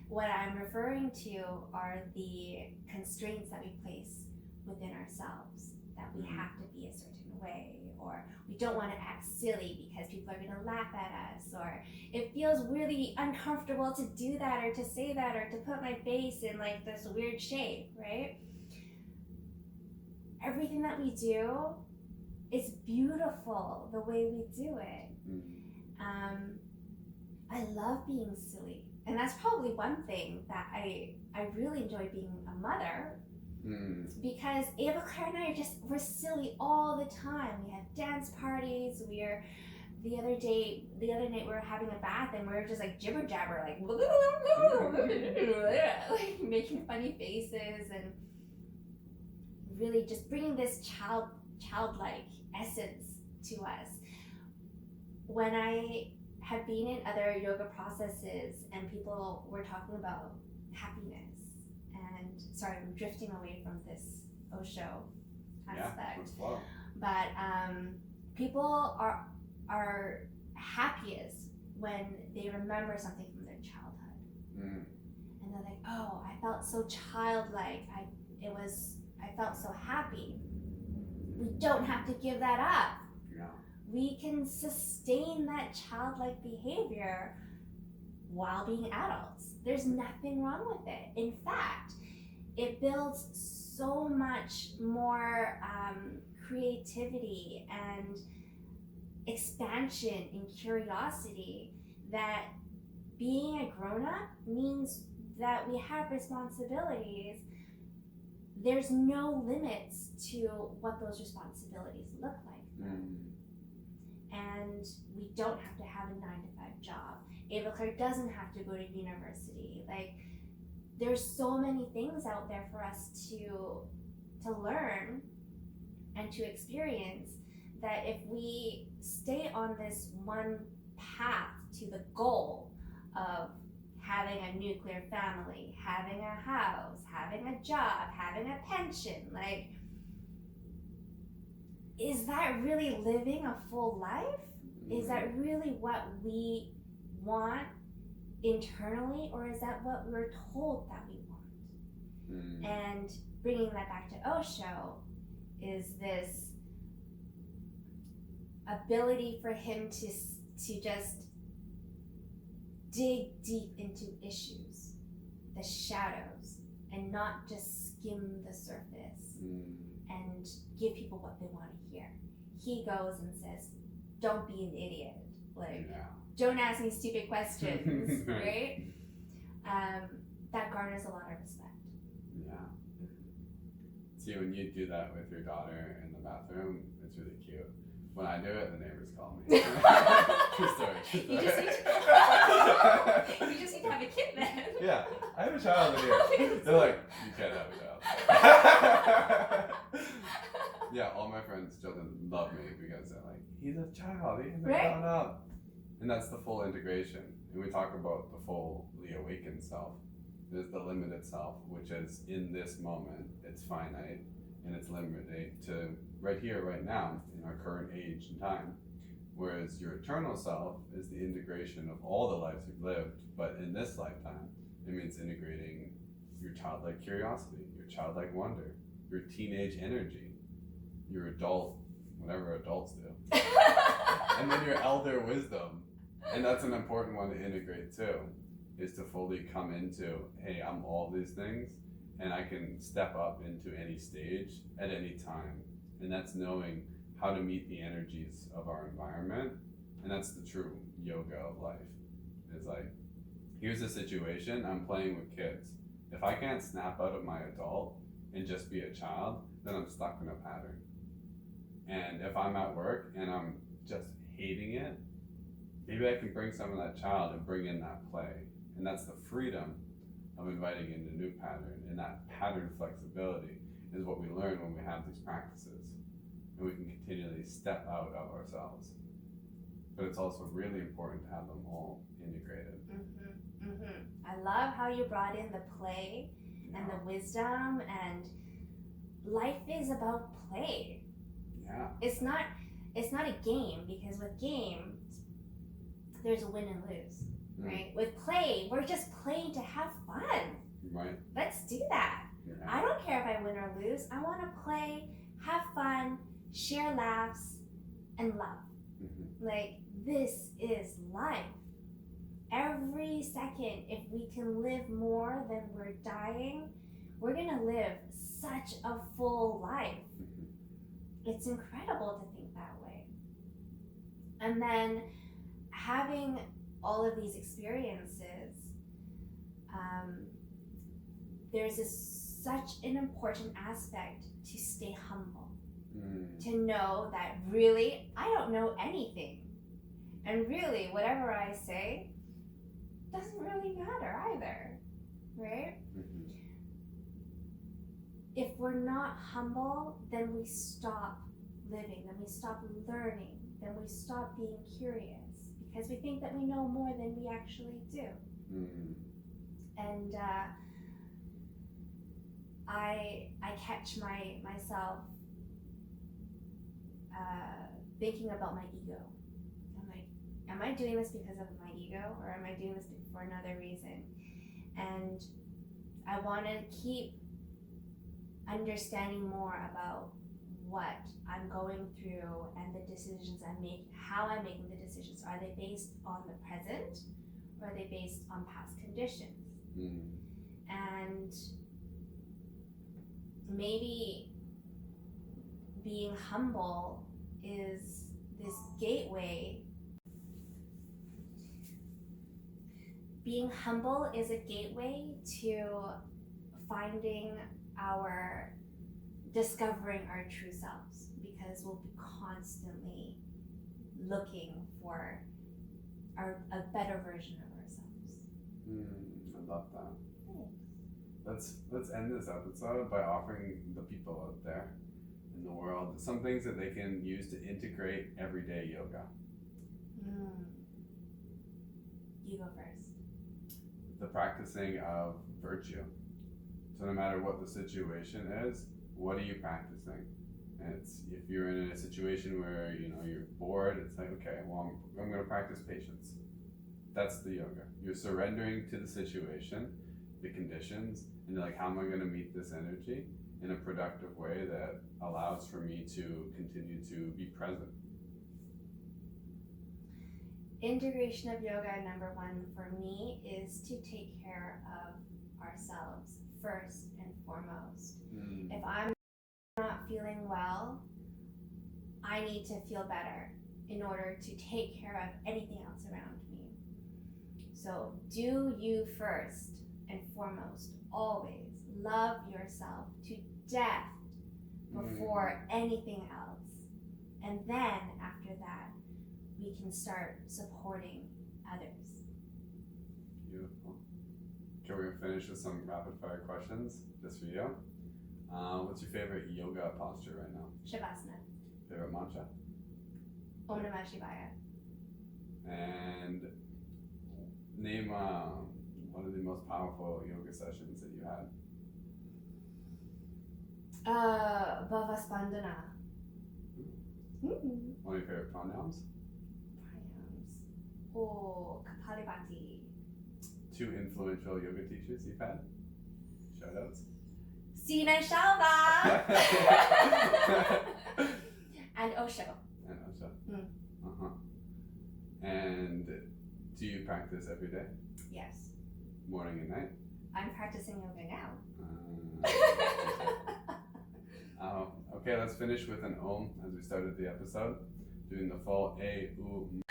what I'm referring to are the constraints that we place within ourselves that we have to be a certain way, or we don't want to act silly because people are going to laugh at us, or it feels really uncomfortable to do that or to say that or to put my face in like this weird shape, right? Everything that we do is beautiful the way we do it. I love being silly, and that's probably one thing that I really enjoy being a mother, because Ava, Claire, and I we're silly all the time. We have dance parties. The other night we were having a bath and we were just like jibber jabber, like like making funny faces and really just bringing this childlike essence to us. When I have been in other yoga processes and people were talking about happiness, and sorry, I'm drifting away from this Osho aspect, but people are happiest when they remember something from their childhood, and they're like, oh, I felt so childlike, I felt so happy. We don't have to give that up. We can sustain that childlike behavior while being adults. There's nothing wrong with it. In fact, it builds so much more creativity and expansion and curiosity, that being a grown-up means that we have responsibilities. There's no limits to what those responsibilities look like. And we don't have to have a 9-to-5 job. Ava Claire doesn't have to go to university. Like, there's so many things out there for us to learn and to experience, that if we stay on this one path to the goal of having a nuclear family, having a house, having a job, having a pension, like, is that really living a full life? Is that really what we want internally, or is that what we're told that we want? And bringing that back to Osho is this ability for him to just dig deep into issues, the shadows, and not just skim the surface and give people what they want to hear. He goes and says, don't be an idiot. Like, don't ask me stupid questions, right? That garners a lot of respect. See, when you do that with your daughter in the bathroom, it's really cute. When I do it, the neighbors call me. True story. You just need to have a kid then. Yeah, I have a child in here. They're like, you can't have a child. Yeah, all my friends' children love me because they're like, he's a child, he's a grown up. And that's the full integration. And we talk about the fully awakened self. There's the limited self, which is in this moment, it's finite and it's limited to right here, right now, in our current age and time. Whereas your eternal self is the integration of all the lives you've lived, but in this lifetime, it means integrating your childlike curiosity, your childlike wonder, your teenage energy, your adult, whatever adults do, and then your elder wisdom. And that's an important one to integrate too, is to fully come into, hey, I'm all these things, and I can step up into any stage at any time. And that's knowing how to meet the energies of our environment. And that's the true yoga of life. It's like, here's a situation, I'm playing with kids. If I can't snap out of my adult and just be a child, then I'm stuck in a pattern. And if I'm at work and I'm just hating it, maybe I can bring some of that child and bring in that play. And that's the freedom of inviting in a new pattern. And that pattern flexibility is what we learn when we have these practices. And we can continually step out of ourselves. But it's also really important to have them all integrated. I love how you brought in the play and the wisdom, and life is about play. It's not a game, because with games, there's a win and lose, right? With play, we're just playing to have fun. Right. Let's do that. Yeah. I don't care if I win or lose. I want to play, have fun, share laughs, and love. Like, this is life. Every second, if we can live more than we're dying, we're gonna live such a full life. It's incredible to think that way. And then having all of these experiences, there's such an important aspect to stay humble. To know that really, I don't know anything. And really, whatever I say doesn't really matter either, right? If we're not humble, then we stop living, then we stop learning, then we stop being curious, because we think that we know more than we actually do. And I catch myself thinking about my ego. I'm like, am I doing this because of my ego, or am I doing this for another reason? And I want to keep understanding more about what I'm going through and the decisions I make, how I'm making the decisions. Are they based on the present, or are they based on past conditions? And maybe being humble is this gateway. Being humble is a gateway to discovering our true selves, because we'll be constantly looking for a better version of ourselves. I love that. Let's end this episode by offering the people out there in the world some things that they can use to integrate everyday yoga. You go first. The practicing of virtue. So no matter what the situation is, what are you practicing? And it's, if you're in a situation where you're bored, it's like, okay, well, I'm going to practice patience. That's the yoga. You're surrendering to the situation, the conditions, and you're like, how am I going to meet this energy in a productive way that allows for me to continue to be present? Integration of yoga, number one for me, is to take care of ourselves first and foremost. If I'm not feeling well, I need to feel better in order to take care of anything else around me. So do you first and foremost. Always love yourself to death before anything else. And then after that, we can start supporting others. Beautiful. Okay, we're gonna finish with some rapid fire questions just for you. What's your favorite yoga posture right now? Shavasana. Favorite mantra? Om Namah Shivaya. And name one of the most powerful yoga sessions that you had. Bhava Spandana. One of your favorite pranayams? Oh, Kapalibhati. 2 influential yoga teachers you've had? Shout outs. Sina Shalva. And Osho. And Osho. And do you practice every day? Yes. Morning and night? I'm practicing yoga now. Okay, let's finish with an Om as we started the episode. Doing the full A, U, M.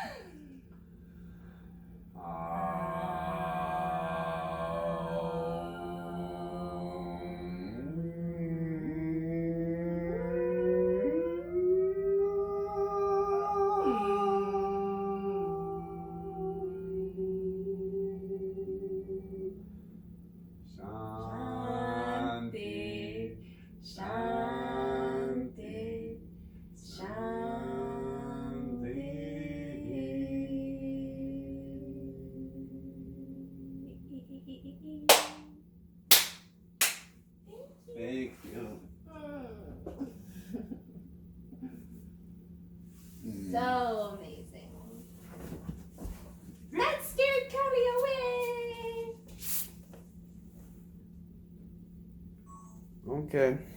Thank you. So amazing. That scared Kelly away. Okay.